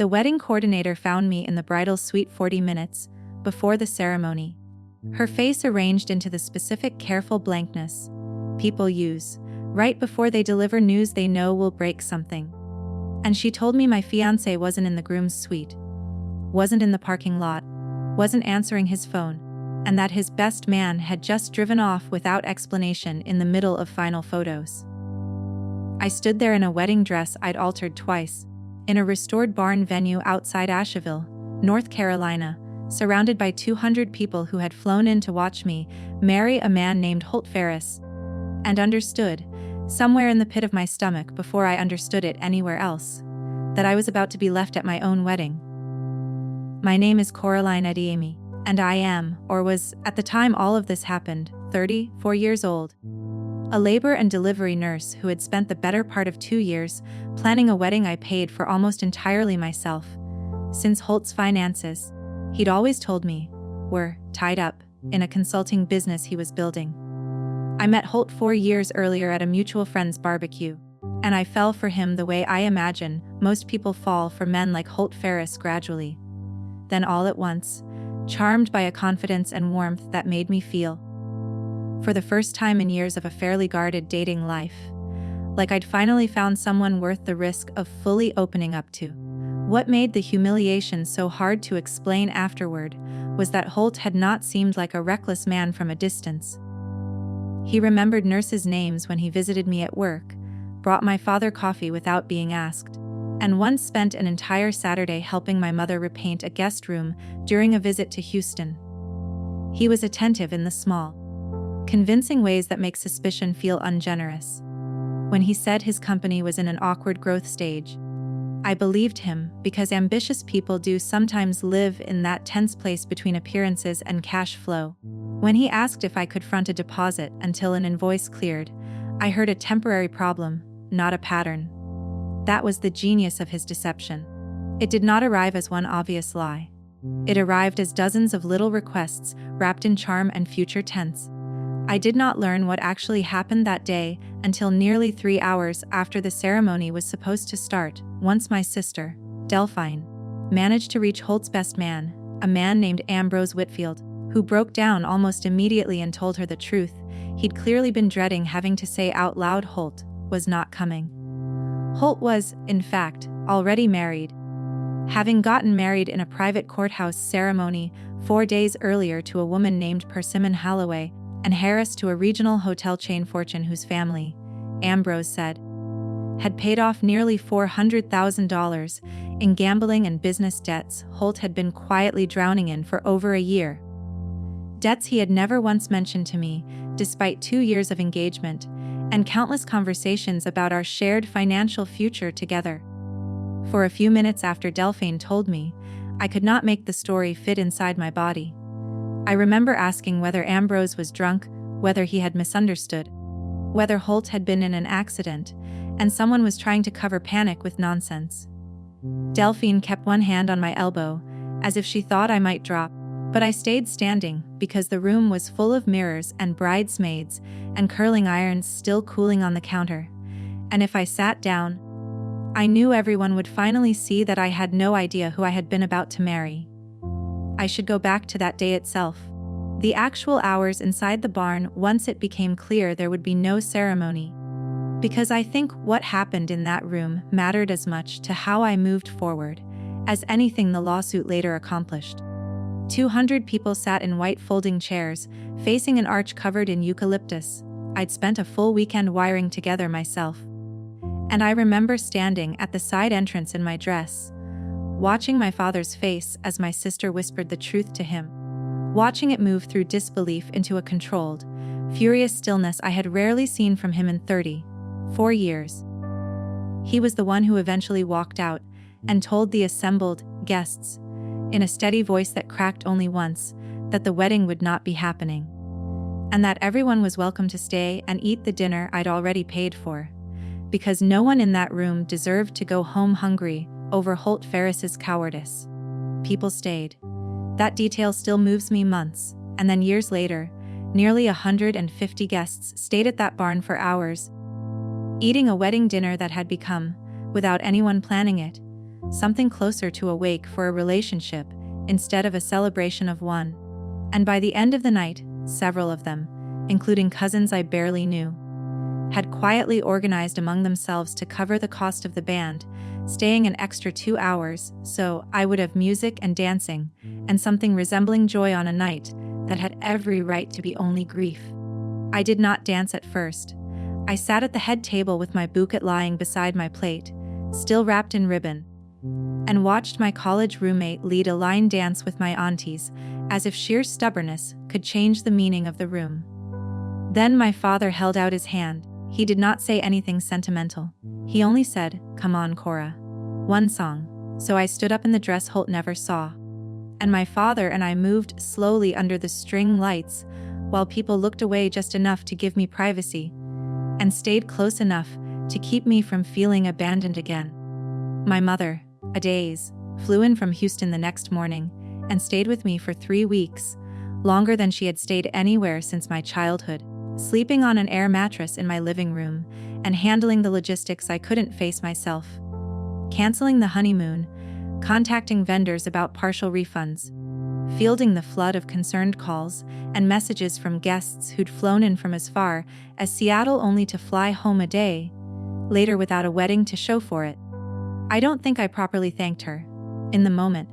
The wedding coordinator found me in the bridal suite 40 minutes before the ceremony. Her face arranged into the specific careful blankness people use right before they deliver news they know will break something. And she told me my fiancé wasn't in the groom's suite, wasn't in the parking lot, wasn't answering his phone, and that his best man had just driven off without explanation in the middle of final photos. I stood there in a wedding dress I'd altered twice, in a restored barn venue outside Asheville, North Carolina, surrounded by 200 people who had flown in to watch me marry a man named Holt, and understood, somewhere in the pit of my stomach before I understood it anywhere else, that I was about to be left at my own wedding. My name is Coraline Adiemi, and I am, or was, at the time all of this happened, 34 years old. A labor and delivery nurse who had spent the better part of 2 years planning a wedding I paid for almost entirely myself, since Holt's finances, he'd always told me, were tied up in a consulting business he was building. I met Holt 4 years earlier at a mutual friend's barbecue, and I fell for him the way I imagine most people fall for men like Holt gradually. Then all at once, charmed by a confidence and warmth that made me feel, for the first time in years of a fairly guarded dating life, like I'd finally found someone worth the risk of fully opening up to. What made the humiliation so hard to explain afterward was that Holt had not seemed like a reckless man from a distance. He remembered nurses' names when he visited me at work, brought my father coffee without being asked, and once spent an entire Saturday helping my mother repaint a guest room during a visit to Houston. He was attentive in the small, convincing ways that make suspicion feel ungenerous. When he said his company was in an awkward growth stage, I believed him because ambitious people do sometimes live in that tense place between appearances and cash flow. When he asked if I could front a deposit until an invoice cleared, I heard a temporary problem, not a pattern. That was the genius of his deception. It did not arrive as one obvious lie. It arrived as dozens of little requests wrapped in charm and future tense. I did not learn what actually happened that day until nearly 3 hours after the ceremony was supposed to start, once my sister, Delphine, managed to reach Holt's best man, a man named Ambrose Whitfield, who broke down almost immediately and told her the truth he'd clearly been dreading having to say out loud. Holt was not coming. Holt was, in fact, already married, having gotten married in a private courthouse ceremony 4 days earlier to a woman named Persimmon Holloway, and heiress to a regional hotel chain fortune whose family, Ambrose said, had paid off nearly $400,000 in gambling and business debts Holt had been quietly drowning in for over a year. Debts he had never once mentioned to me, despite 2 years of engagement and countless conversations about our shared financial future together. For a few minutes after Delphine told me, I could not make the story fit inside my body. I remember asking whether Ambrose was drunk, whether he had misunderstood, whether Holt had been in an accident, and someone was trying to cover panic with nonsense. Delphine kept one hand on my elbow, as if she thought I might drop, but I stayed standing because the room was full of mirrors and bridesmaids and curling irons still cooling on the counter, and if I sat down, I knew everyone would finally see that I had no idea who I had been about to marry. I should go back to that day itself, the actual hours inside the barn once it became clear there would be no ceremony, because I think what happened in that room mattered as much to how I moved forward as anything the lawsuit later accomplished. 200 people sat in white folding chairs, facing an arch covered in eucalyptus. I'd spent a full weekend wiring together myself. And I remember standing at the side entrance in my dress, watching my father's face as my sister whispered the truth to him, watching it move through disbelief into a controlled, furious stillness I had rarely seen from him in 34 years. He was the one who eventually walked out and told the assembled guests, in a steady voice that cracked only once, that the wedding would not be happening, and that everyone was welcome to stay and eat the dinner I'd already paid for, because no one in that room deserved to go home hungry over Holt cowardice. People stayed. That detail still moves me months, and then years later, nearly 150 guests stayed at that barn for hours, eating a wedding dinner that had become, without anyone planning it, something closer to a wake for a relationship instead of a celebration of one. And by the end of the night, several of them, including cousins I barely knew, had quietly organized among themselves to cover the cost of the band, staying an extra 2 hours, so I would have music and dancing, and something resembling joy on a night that had every right to be only grief. I did not dance at first. I sat at the head table with my bouquet lying beside my plate, still wrapped in ribbon, and watched my college roommate lead a line dance with my aunties, as if sheer stubbornness could change the meaning of the room. Then my father held out his hand. He did not say anything sentimental. He only said, "Come on, Cora. One song." So I stood up in the dress Holt never saw. And my father and I moved slowly under the string lights, while people looked away just enough to give me privacy, and stayed close enough to keep me from feeling abandoned again. My mother, a daze, flew in from Houston the next morning and stayed with me for 3 weeks, longer than she had stayed anywhere since my childhood, sleeping on an air mattress in my living room and handling the logistics I couldn't face myself. Canceling the honeymoon, contacting vendors about partial refunds, fielding the flood of concerned calls and messages from guests who'd flown in from as far as Seattle only to fly home a day later without a wedding to show for it. I don't think I properly thanked her, in the moment,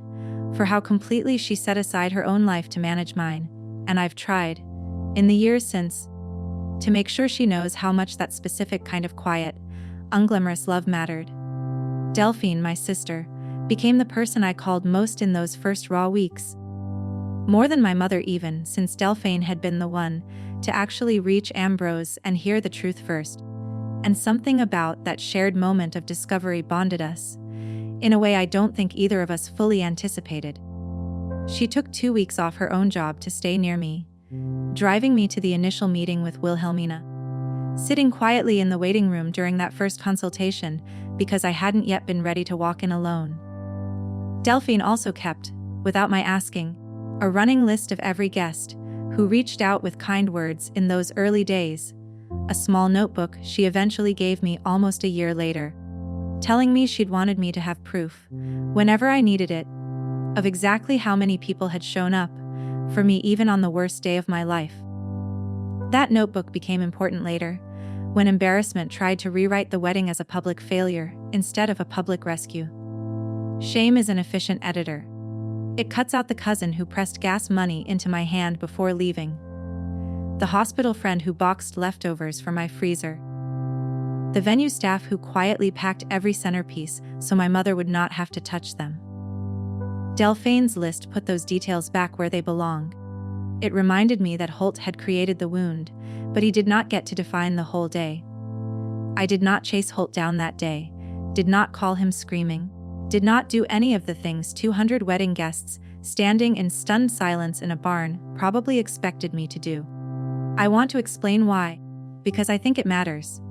for how completely she set aside her own life to manage mine, and I've tried, in the years since, to make sure she knows how much that specific kind of quiet, unglamorous love mattered. Delphine, my sister, became the person I called most in those first raw weeks. More than my mother even, since Delphine had been the one to actually reach Ambrose and hear the truth first. And something about that shared moment of discovery bonded us, in a way I don't think either of us fully anticipated. She took 2 weeks off her own job to stay near me, driving me to the initial meeting with Wilhelmina, sitting quietly in the waiting room during that first consultation because I hadn't yet been ready to walk in alone. Delphine also kept, without my asking, a running list of every guest who reached out with kind words in those early days, a small notebook she eventually gave me almost a year later, telling me she'd wanted me to have proof, whenever I needed it, of exactly how many people had shown up for me even on the worst day of my life. That notebook became important later, when embarrassment tried to rewrite the wedding as a public failure instead of a public rescue. Shame is an efficient editor. It cuts out the cousin who pressed gas money into my hand before leaving, the hospital friend who boxed leftovers from my freezer, the venue staff who quietly packed every centerpiece so my mother would not have to touch them. Delphine's list put those details back where they belong. It reminded me that Holt had created the wound, but he did not get to define the whole day. I did not chase Holt down that day, did not call him screaming, did not do any of the things 200 wedding guests standing in stunned silence in a barn probably expected me to do. I want to explain why, because I think it matters.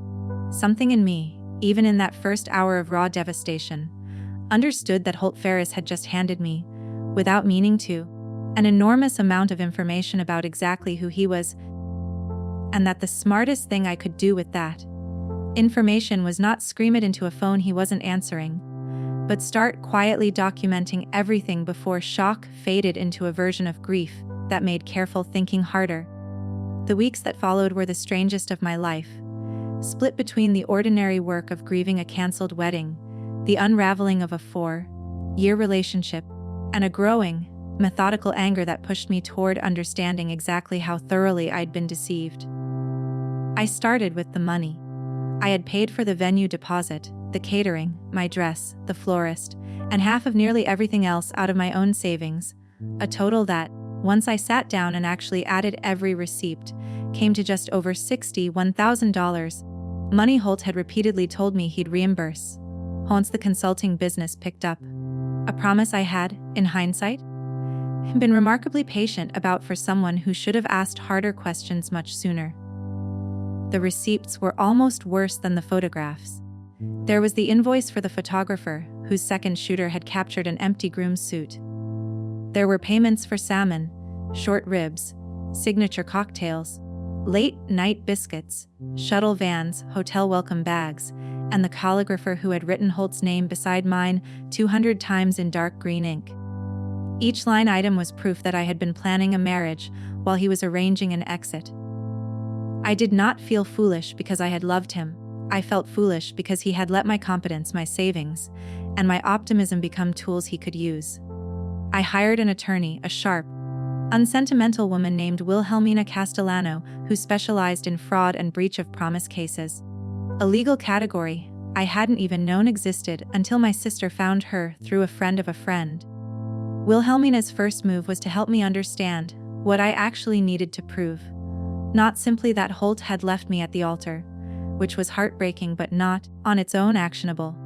Something in me, even in that first hour of raw devastation, understood that Holt Ferris had just handed me, without meaning to, an enormous amount of information about exactly who he was, and that the smartest thing I could do with that information was not scream it into a phone he wasn't answering, but start quietly documenting everything before shock faded into a version of grief that made careful thinking harder. The weeks that followed were the strangest of my life, split between the ordinary work of grieving a canceled wedding, the unraveling of a 4-year relationship, and a growing, methodical anger that pushed me toward understanding exactly how thoroughly I'd been deceived. I started with the money. I had paid for the venue deposit, the catering, my dress, the florist, and half of nearly everything else out of my own savings, a total that, once I sat down and actually added every receipt, came to just over $61,000, money Holt had repeatedly told me he'd reimburse once the consulting business picked up. A promise I had, in hindsight, been remarkably patient about for someone who should have asked harder questions much sooner. The receipts were almost worse than the photographs. There was the invoice for the photographer, whose second shooter had captured an empty groom's suit. There were payments for salmon, short ribs, signature cocktails, late-night biscuits, shuttle vans, hotel welcome bags, and the calligrapher who had written Holt's name beside mine 200 times in dark green ink. Each line item was proof that I had been planning a marriage while he was arranging an exit. I did not feel foolish because I had loved him. I felt foolish because he had let my competence, my savings, and my optimism become tools he could use. I hired an attorney, a sharp, unsentimental woman named Wilhelmina Castellano, who specialized in fraud and breach of promise cases. A legal category I hadn't even known existed until my sister found her through a friend of a friend. Wilhelmina's first move was to help me understand what I actually needed to prove. Not simply that Holt had left me at the altar, which was heartbreaking but not, on its own, actionable,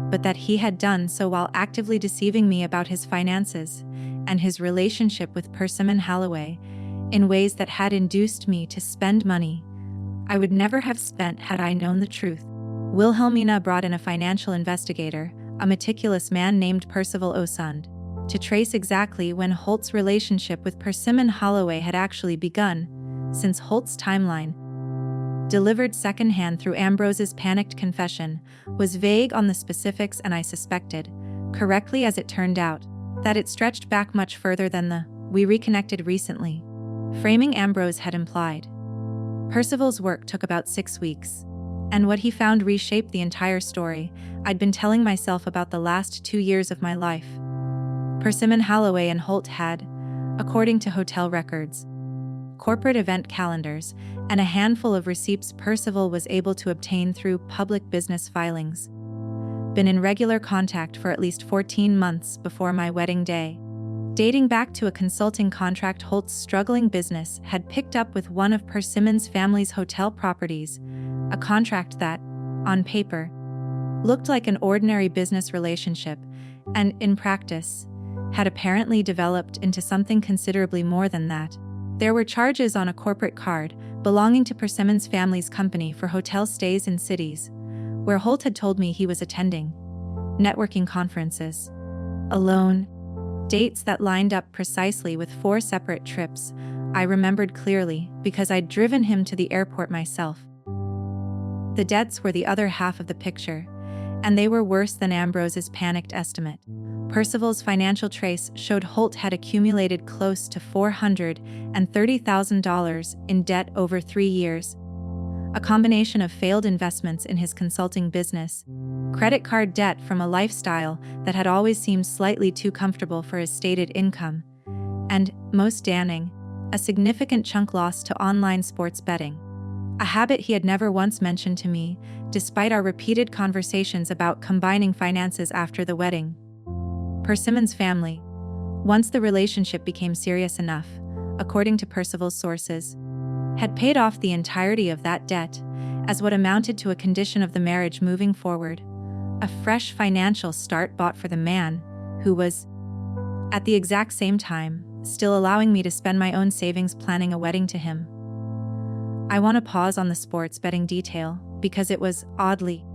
but that he had done so while actively deceiving me about his finances and his relationship with Persimmon Holloway in ways that had induced me to spend money I would never have spent had I known the truth. Wilhelmina brought in a financial investigator, a meticulous man named Percival Osund, to trace exactly when Holt's relationship with Persimmon Holloway had actually begun, since Holt's timeline, delivered secondhand through Ambrose's panicked confession, was vague on the specifics, and I suspected, correctly as it turned out, that it stretched back much further than the "we reconnected recently" framing Ambrose had implied. Percival's work took about 6 weeks, and what he found reshaped the entire story I'd been telling myself about the last 2 years of my life. Persimmon Holloway and Holt had, according to hotel records, corporate event calendars, and a handful of receipts Percival was able to obtain through public business filings, been in regular contact for at least 14 months before my wedding day. Dating back to a consulting contract Holt's struggling business had picked up with one of Persimmon's family's hotel properties, a contract that, on paper, looked like an ordinary business relationship, and, in practice, had apparently developed into something considerably more than that. There were charges on a corporate card belonging to Persimmon's family's company for hotel stays in cities where Holt had told me he was attending, networking conferences, alone, dates that lined up precisely with 4 separate trips I remembered clearly because I'd driven him to the airport myself. The debts were the other half of the picture, and they were worse than Ambrose's panicked estimate. Percival's financial trace showed Holt had accumulated close to $430,000 in debt over 3 years, a combination of failed investments in his consulting business, credit card debt from a lifestyle that had always seemed slightly too comfortable for his stated income, and, most damning, a significant chunk lost to online sports betting, a habit he had never once mentioned to me, despite our repeated conversations about combining finances after the wedding. Persimmon's family, once the relationship became serious enough, according to Percival's sources, had paid off the entirety of that debt as what amounted to a condition of the marriage moving forward, a fresh financial start bought for the man who was, at the exact same time, still allowing me to spend my own savings planning a wedding to him. I want to pause on the sports betting detail because it was, oddly,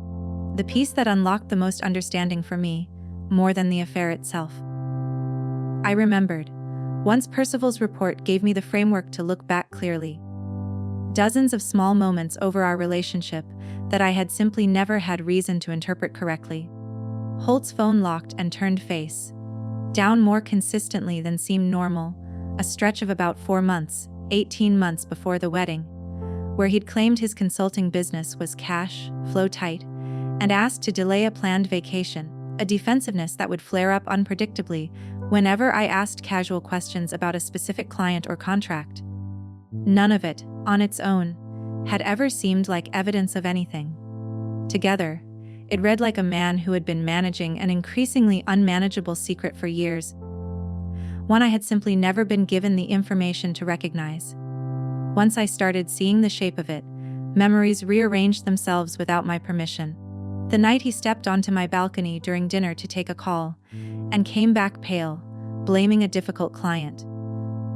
the piece that unlocked the most understanding for me, more than the affair itself. I remembered, once Percival's report gave me the framework to look back clearly, dozens of small moments over our relationship that I had simply never had reason to interpret correctly. Holt's phone locked and turned face down more consistently than seemed normal, a stretch of about 4 months, 18 months before the wedding, where he'd claimed his consulting business was cash flow tight and asked to delay a planned vacation, a defensiveness that would flare up unpredictably whenever I asked casual questions about a specific client or contract. None of it, on its own, had ever seemed like evidence of anything. Together, it read like a man who had been managing an increasingly unmanageable secret for years, one I had simply never been given the information to recognize. Once I started seeing the shape of it, memories rearranged themselves without my permission. The night he stepped onto my balcony during dinner to take a call, and came back pale, blaming a difficult client.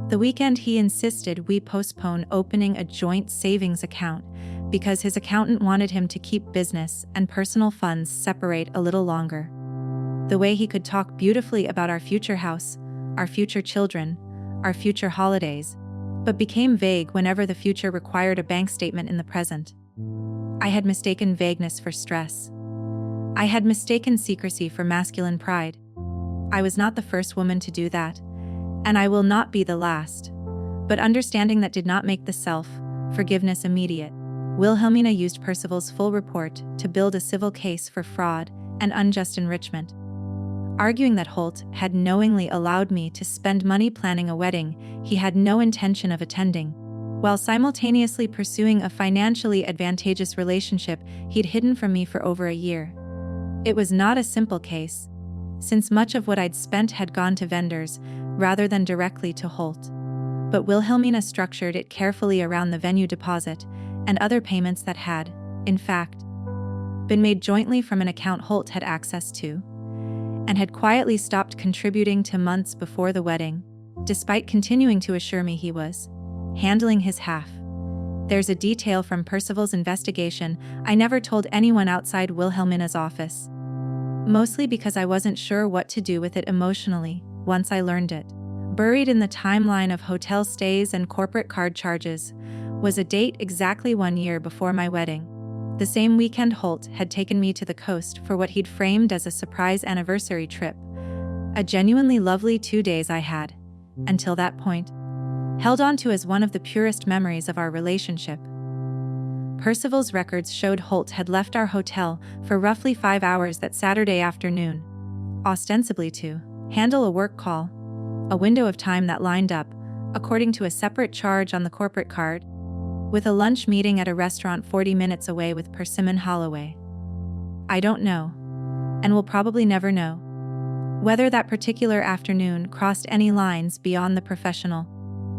The weekend he insisted we postpone opening a joint savings account because his accountant wanted him to keep business and personal funds separate a little longer. The way he could talk beautifully about our future house, our future children, our future holidays, but became vague whenever the future required a bank statement in the present. I had mistaken vagueness for stress, I had mistaken secrecy for masculine pride. I was not the first woman to do that, and I will not be the last. But understanding that did not make the self-forgiveness immediate. Wilhelmina used Percival's full report to build a civil case for fraud and unjust enrichment, arguing that Holt had knowingly allowed me to spend money planning a wedding he had no intention of attending, while simultaneously pursuing a financially advantageous relationship he'd hidden from me for over a year. It was not a simple case, since much of what I'd spent had gone to vendors rather than directly to Holt. But Wilhelmina structured it carefully around the venue deposit and other payments that had, in fact, been made jointly from an account Holt had access to, and had quietly stopped contributing to months before the wedding, despite continuing to assure me he was handling his half. There's a detail from Percival's investigation I never told anyone outside Wilhelmina's office, mostly because I wasn't sure what to do with it emotionally once I learned it. Buried in the timeline of hotel stays and corporate card charges was a date exactly 1 year before my wedding. The same weekend Holt had taken me to the coast for what he'd framed as a surprise anniversary trip. A genuinely lovely 2 days I had, until that point, held on to as one of the purest memories of our relationship. Percival's records showed Holt had left our hotel for roughly 5 hours that Saturday afternoon, ostensibly to handle a work call, a window of time that lined up, according to a separate charge on the corporate card, with a lunch meeting at a restaurant 40 minutes away with Persimmon Holloway. I don't know, and will probably never know, whether that particular afternoon crossed any lines beyond the professional,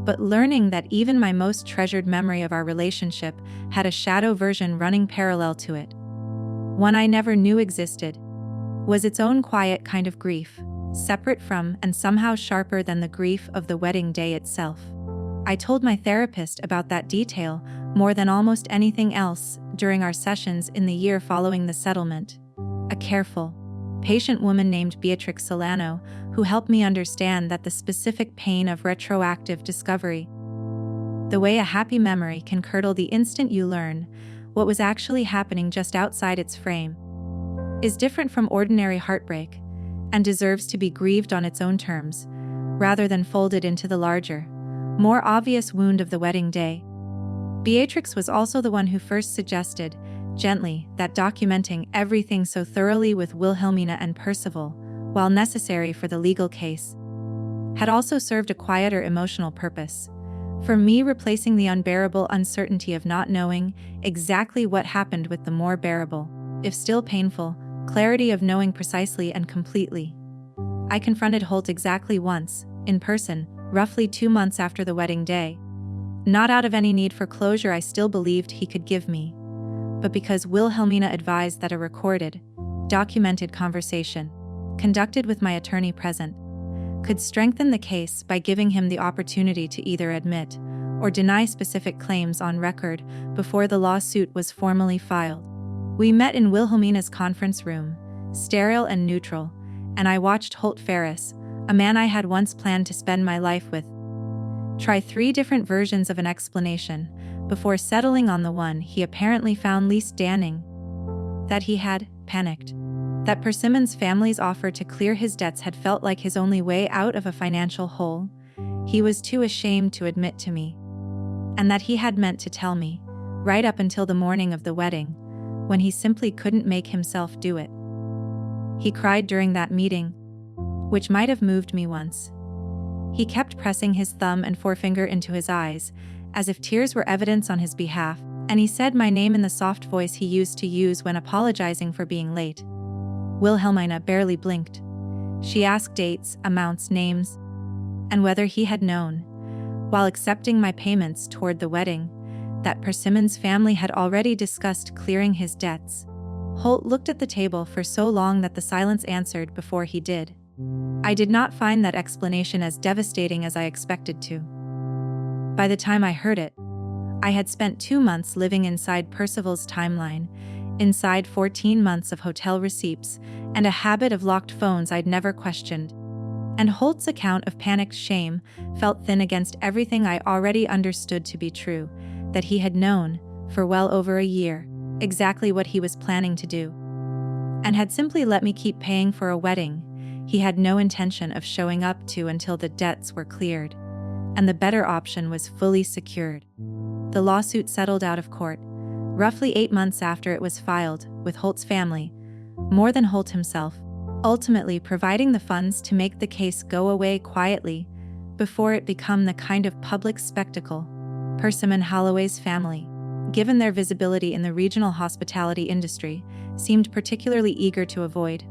but learning that even my most treasured memory of our relationship had a shadow version running parallel to it, one I never knew existed, was its own quiet kind of grief, separate from and somehow sharper than the grief of the wedding day itself. I told my therapist about that detail more than almost anything else during our sessions in the year following the settlement. A careful, patient woman named Beatrix Solano, who helped me understand that the specific pain of retroactive discovery, the way a happy memory can curdle the instant you learn what was actually happening just outside its frame, is different from ordinary heartbreak and deserves to be grieved on its own terms, rather than folded into the larger, more obvious wound of the wedding day. Beatrix was also the one who first suggested, gently, that documenting everything so thoroughly with Wilhelmina and Percival, while necessary for the legal case, had also served a quieter emotional purpose. For me, replacing the unbearable uncertainty of not knowing exactly what happened with the more bearable, if still painful, clarity of knowing precisely and completely. I confronted Holt exactly once, in person, roughly 2 months after the wedding day. Not out of any need for closure I still believed he could give me, but because Wilhelmina advised that a recorded, documented conversation, conducted with my attorney present, could strengthen the case by giving him the opportunity to either admit or deny specific claims on record before the lawsuit was formally filed. We met in Wilhelmina's conference room, sterile and neutral, and I watched Holt Ferris, a man I had once planned to spend my life with, try 3 different versions of an explanation before settling on the one he apparently found least damning: that he had panicked, that Persimmon's family's offer to clear his debts had felt like his only way out of a financial hole he was too ashamed to admit to me, and that he had meant to tell me, right up until the morning of the wedding, when he simply couldn't make himself do it. He cried during that meeting, which might have moved me once. He kept pressing his thumb and forefinger into his eyes, as if tears were evidence on his behalf, and he said my name in the soft voice he used to use when apologizing for being late. Wilhelmina barely blinked. She asked dates, amounts, names, and whether he had known, while accepting my payments toward the wedding, that Persimmon's family had already discussed clearing his debts. Holt looked at the table for so long that the silence answered before he did. I did not find that explanation as devastating as I expected to. By the time I heard it, I had spent 2 months living inside Percival's timeline, inside 14 months of hotel receipts, and a habit of locked phones I'd never questioned. And Holt's account of panicked shame felt thin against everything I already understood to be true, that he had known, for well over a year, exactly what he was planning to do. and had simply let me keep paying for a wedding he had no intention of showing up to until the debts were cleared, and the better option was fully secured. The lawsuit settled out of court, roughly 8 months after it was filed, with Holt's family, more than Holt himself, ultimately providing the funds to make the case go away quietly before it become the kind of public spectacle Persimmon Holloway's family, given their visibility in the regional hospitality industry, seemed particularly eager to avoid.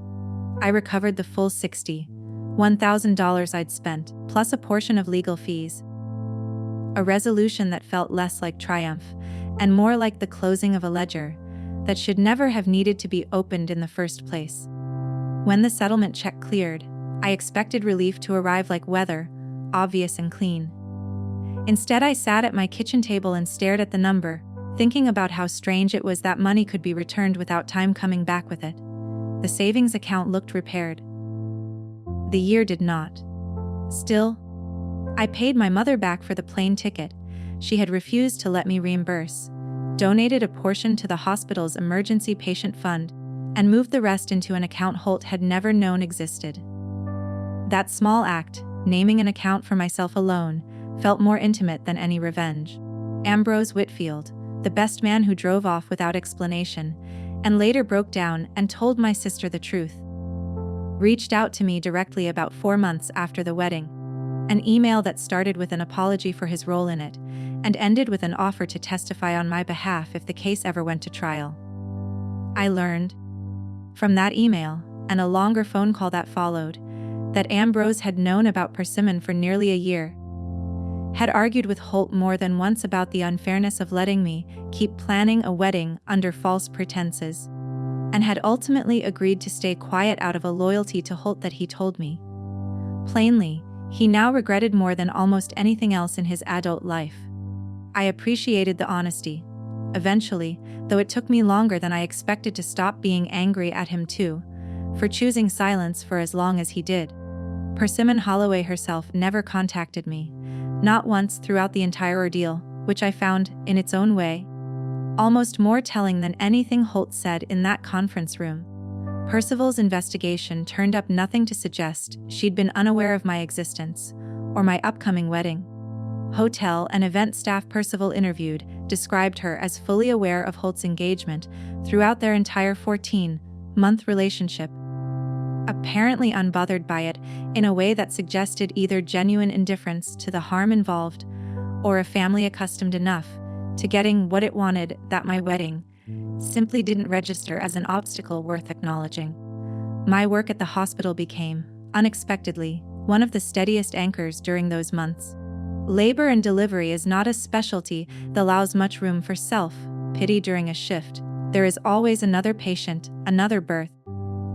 I recovered the full $61,000 I'd spent, plus a portion of legal fees. A resolution that felt less like triumph and more like the closing of a ledger that should never have needed to be opened in the first place. When the settlement check cleared, I expected relief to arrive like weather, obvious and clean. Instead, I sat at my kitchen table and stared at the number, thinking about how strange it was that money could be returned without time coming back with it. The savings account looked repaired. The year did not. Still, I paid my mother back for the plane ticket she had refused to let me reimburse, donated a portion to the hospital's emergency patient fund, and moved the rest into an account Holt had never known existed. That small act, naming an account for myself alone, felt more intimate than any revenge. Ambrose Whitfield, the best man who drove off without explanation, and later broke down and told my sister the truth, reached out to me directly about 4 months after the wedding, an email that started with an apology for his role in it, and ended with an offer to testify on my behalf if the case ever went to trial. I learned, from that email, and a longer phone call that followed, that Ambrose had known about Persimmon for nearly a year, had argued with Holt more than once about the unfairness of letting me keep planning a wedding under false pretenses, and had ultimately agreed to stay quiet out of a loyalty to Holt that he told me. Plainly, he now regretted more than almost anything else in his adult life. I appreciated the honesty. Eventually, though it took me longer than I expected to stop being angry at him too, for choosing silence for as long as he did. Persimmon Holloway herself never contacted me, not once throughout the entire ordeal, which I found, in its own way, almost more telling than anything Holt said in that conference room. Percival's investigation turned up nothing to suggest she'd been unaware of my existence, or my upcoming wedding. Hotel and event staff Percival interviewed described her as fully aware of Holt's engagement throughout their entire 14-month relationship, apparently unbothered by it in a way that suggested either genuine indifference to the harm involved or a family accustomed enough to getting what it wanted that my wedding simply didn't register as an obstacle worth acknowledging. My work at the hospital became, unexpectedly, one of the steadiest anchors during those months. Labor and delivery is not a specialty that allows much room for self-pity during a shift. There is always another patient, another birth,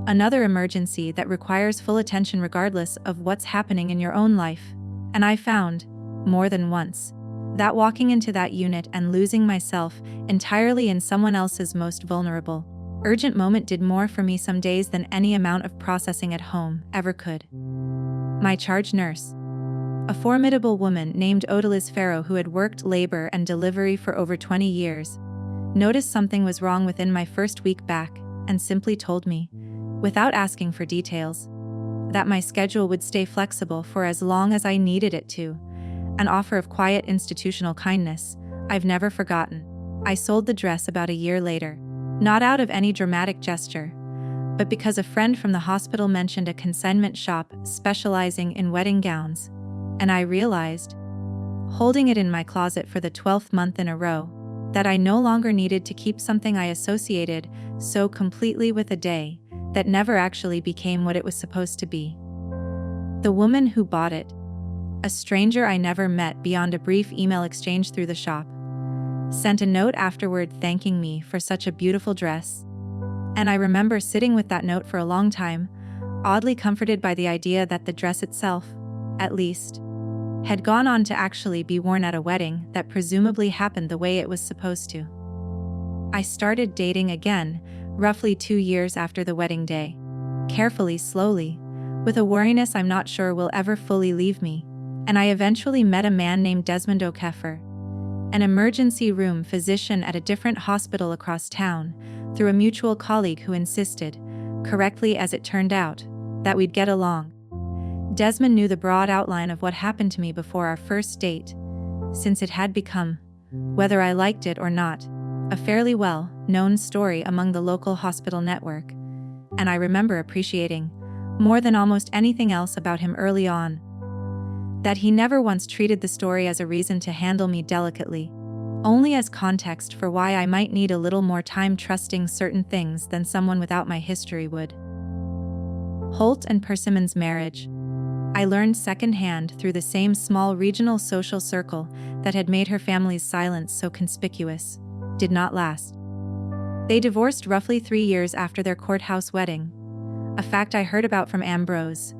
another emergency that requires full attention regardless of what's happening in your own life. And I found, more than once, that walking into that unit and losing myself entirely in someone else's most vulnerable, urgent moment did more for me some days than any amount of processing at home ever could. My charge nurse, a formidable woman named Odalis Farrow who had worked labor and delivery for over 20 years, noticed something was wrong within my first week back and simply told me, without asking for details, that my schedule would stay flexible for as long as I needed it to, an offer of quiet institutional kindness I've never forgotten. I sold the dress about a year later, not out of any dramatic gesture, but because a friend from the hospital mentioned a consignment shop specializing in wedding gowns, and I realized, holding it in my closet for the 12th month in a row, that I no longer needed to keep something I associated so completely with a day that never actually became what it was supposed to be. The woman who bought it, a stranger I never met beyond a brief email exchange through the shop, sent a note afterward thanking me for such a beautiful dress, and I remember sitting with that note for a long time, oddly comforted by the idea that the dress itself, at least, had gone on to actually be worn at a wedding that presumably happened the way it was supposed to. I started dating again, roughly 2 years after the wedding day, carefully, slowly, with a wariness I'm not sure will ever fully leave me, and I eventually met a man named Desmond O'Keffer, an emergency room physician at a different hospital across town, through a mutual colleague who insisted, correctly as it turned out, that we'd get along. Desmond knew the broad outline of what happened to me before our first date, since it had become, whether I liked it or not, a fairly well-known story among the local hospital network, and I remember appreciating, more than almost anything else about him early on, that he never once treated the story as a reason to handle me delicately, only as context for why I might need a little more time trusting certain things than someone without my history would. Holt and Persimmon's marriage, I learned secondhand through the same small regional social circle that had made her family's silence so conspicuous, did not last. They divorced roughly 3 years after their courthouse wedding, a fact I heard about from Ambrose,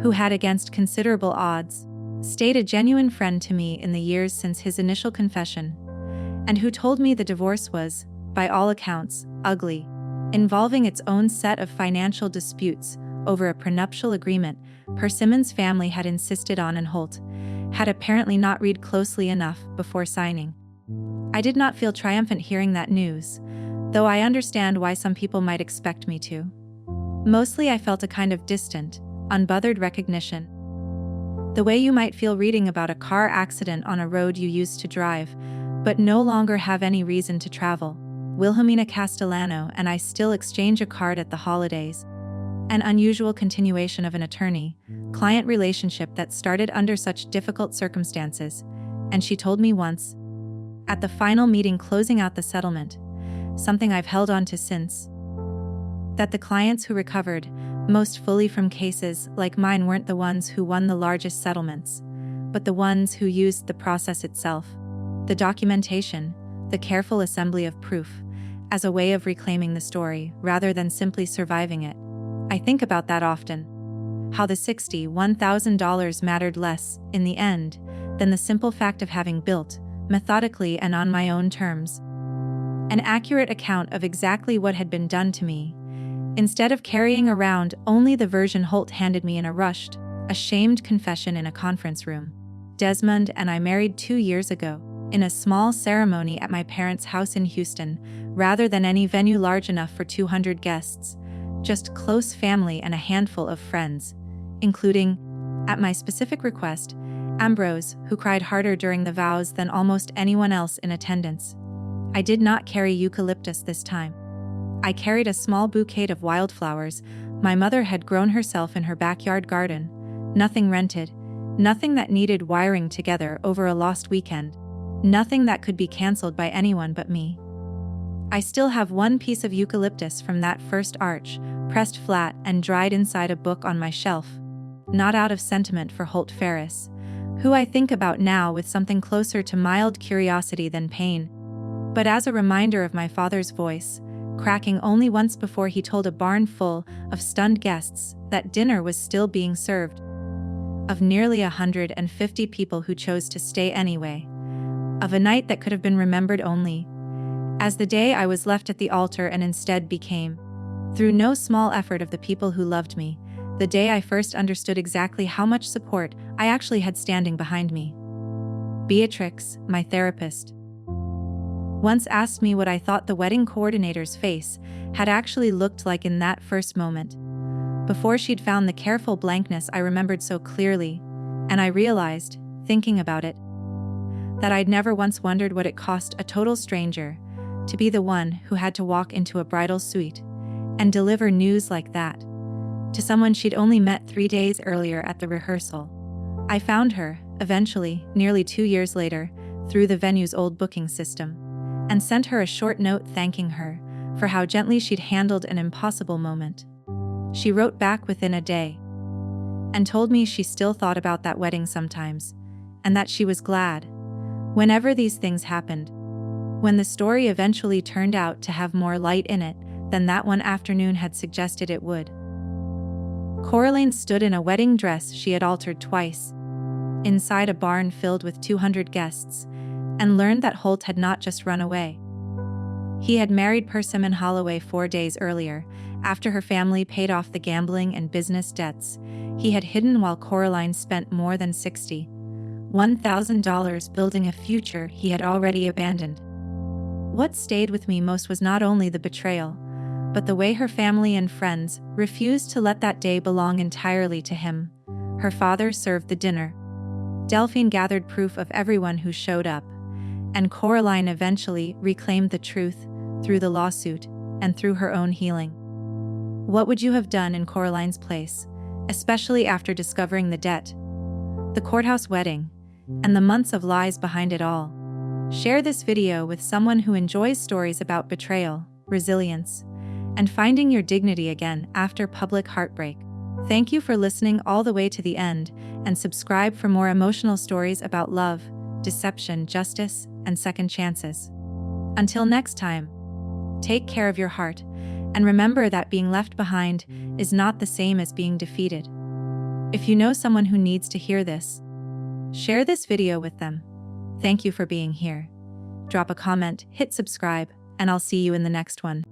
who had, against considerable odds, stayed a genuine friend to me in the years since his initial confession, and who told me the divorce was, by all accounts, ugly, involving its own set of financial disputes over a prenuptial agreement Persimmon's family had insisted on and Holt had apparently not read closely enough before signing. I did not feel triumphant hearing that news, though I understand why some people might expect me to. Mostly I felt a kind of distant, unbothered recognition. The way you might feel reading about a car accident on a road you used to drive, but no longer have any reason to travel. Wilhelmina Castellano and I still exchange a card at the holidays. An unusual continuation of an attorney-client relationship that started under such difficult circumstances, and she told me once, at the final meeting closing out the settlement, something I've held on to since, that the clients who recovered most fully from cases like mine weren't the ones who won the largest settlements, but the ones who used the process itself, the documentation, the careful assembly of proof, as a way of reclaiming the story rather than simply surviving it. I think about that often. How the $61,000 mattered less, in the end, than the simple fact of having built, methodically and on my own terms, an accurate account of exactly what had been done to me, instead of carrying around only the version Holt handed me in a rushed, ashamed confession in a conference room. Desmond and I married 2 years ago, in a small ceremony at my parents' house in Houston, rather than any venue large enough for 200 guests. Just close family and a handful of friends, including, at my specific request, Ambrose, who cried harder during the vows than almost anyone else in attendance. I did not carry eucalyptus this time. I carried a small bouquet of wildflowers my mother had grown herself in her backyard garden, nothing rented, nothing that needed wiring together over a lost weekend, nothing that could be canceled by anyone but me. I still have one piece of eucalyptus from that first arch, pressed flat and dried inside a book on my shelf, not out of sentiment for Holt Ferris, who I think about now with something closer to mild curiosity than pain, but as a reminder of my father's voice, cracking only once before he told a barn full of stunned guests that dinner was still being served, of nearly 150 people who chose to stay anyway, of a night that could have been remembered only as the day I was left at the altar and instead became, through no small effort of the people who loved me, the day I first understood exactly how much support I actually had standing behind me. Beatrix, my therapist, once asked me what I thought the wedding coordinator's face had actually looked like in that first moment, before she'd found the careful blankness I remembered so clearly, and I realized, thinking about it, that I'd never once wondered what it cost a total stranger to be the one who had to walk into a bridal suite and deliver news like that to someone she'd only met 3 days earlier at the rehearsal. I found her, eventually, nearly 2 years later, through the venue's old booking system, and sent her a short note thanking her for how gently she'd handled an impossible moment. She wrote back within a day and told me she still thought about that wedding sometimes, and that she was glad, whenever these things happened, when the story eventually turned out to have more light in it than that one afternoon had suggested it would. Coraline stood in a wedding dress she had altered twice, inside a barn filled with 200 guests, and learned that Holt had not just run away. He had married Persimmon Holloway 4 days earlier, after her family paid off the gambling and business debts he had hidden while Coraline spent more than $61,000 building a future he had already abandoned. What stayed with me most was not only the betrayal, but the way her family and friends refused to let that day belong entirely to him. Her father served the dinner. Delphine gathered proof of everyone who showed up, and Coraline eventually reclaimed the truth through the lawsuit and through her own healing. What would you have done in Coraline's place, especially after discovering the debt, the courthouse wedding, and the months of lies behind it all? Share this video with someone who enjoys stories about betrayal, resilience, and finding your dignity again after public heartbreak. Thank you for listening all the way to the end, and subscribe for more emotional stories about love, deception, justice, and second chances. Until next time, take care of your heart, and remember that being left behind is not the same as being defeated. If you know someone who needs to hear this, share this video with them. Thank you for being here. Drop a comment, hit subscribe, and I'll see you in the next one.